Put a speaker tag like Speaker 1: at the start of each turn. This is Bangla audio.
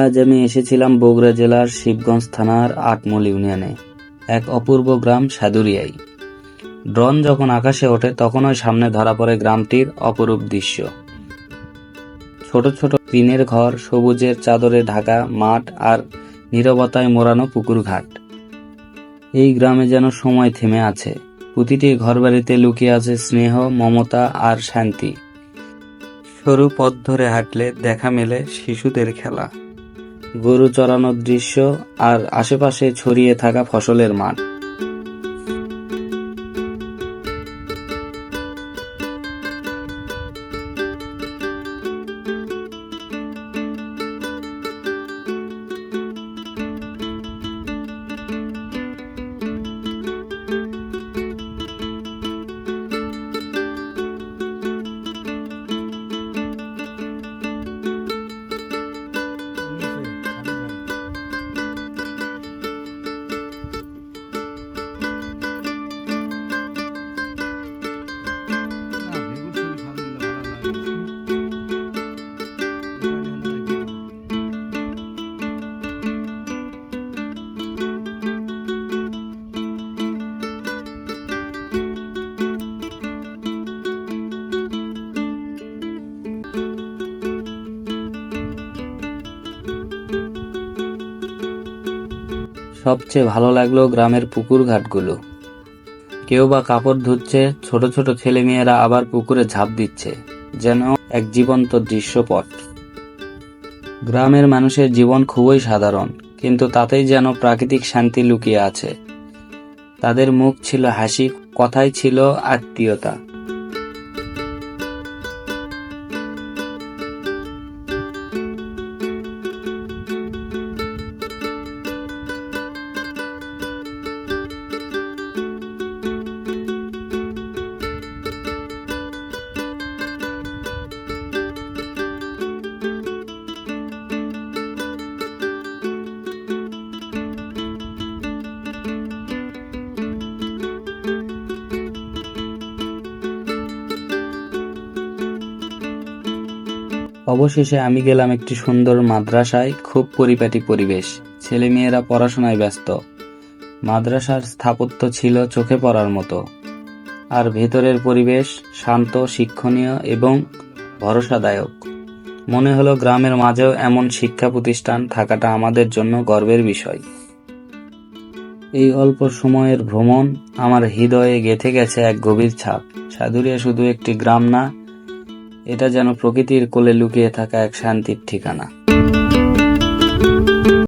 Speaker 1: আজ আমি এসেছিলাম বগুড়া জেলার শিবগঞ্জ থানার আটমল ইউনিয়নে এক অপূর্ব গ্রাম সাদুরিয়ায়। ড্রোন যখন আকাশে ওঠে তখনই সামনে ধরা পড়ে গ্রামটির অপরূপ দৃশ্য। ছোট ছোট টিনের ঘর, সবুজের চাদরে ঢাকা মাঠ আর নীরবতায় মোড়ানো পুকুর ঘাট। এই গ্রামে যেন সময় থেমে আছে। প্রতিটি ঘরবাড়িতে লুকিয়ে আছে স্নেহ, মমতা আর শান্তি। সরু পথ ধরে হাঁটলে দেখা মেলে শিশুদের খেলা, গরু চড়ানোর দৃশ্য আর আশেপাশে ছড়িয়ে থাকা ফসলের মাঠ। সবচেয়ে ভালো লাগলো গ্রামের পুকুর ঘাটগুলো। কেউ বা কাপড় ধুচ্ছে, ছোট ছোট ছেলেমেয়েরা আবার পুকুরে ঝাঁপ দিচ্ছে, যেন এক জীবন্ত দৃশ্যপট। গ্রামের মানুষের জীবন খুবই সাধারণ, কিন্তু তাতেই যেন প্রাকৃতিক শান্তি লুকিয়ে আছে। তাদের মুখ ছিল হাসি, কথাই ছিল আত্মীয়তা। অবশেষে আমি গেলাম একটি সুন্দর মাদ্রাসায়। খুব পরিপাটি পরিবেশ, ছেলেমেয়েরা পড়াশোনায় ব্যস্ত। মাদ্রাসার স্থাপত্য ছিল চোখে পড়ার মতো, আর ভেতরের পরিবেশ শান্ত, শিক্ষণীয় এবং ভরসাদায়ক। মনে হলো গ্রামের মাঝেও এমন শিক্ষা প্রতিষ্ঠান থাকাটা আমাদের জন্য গর্বের বিষয়। এই অল্প সময়ের ভ্রমণ আমার হৃদয়ে গেঁথে গেছে এক গভীর ছাপ। সাদুরিয়া শুধু একটি গ্রাম না, এটা যেন প্রকৃতির কোলে লুকিয়ে থাকা এক শান্তির ঠিকানা।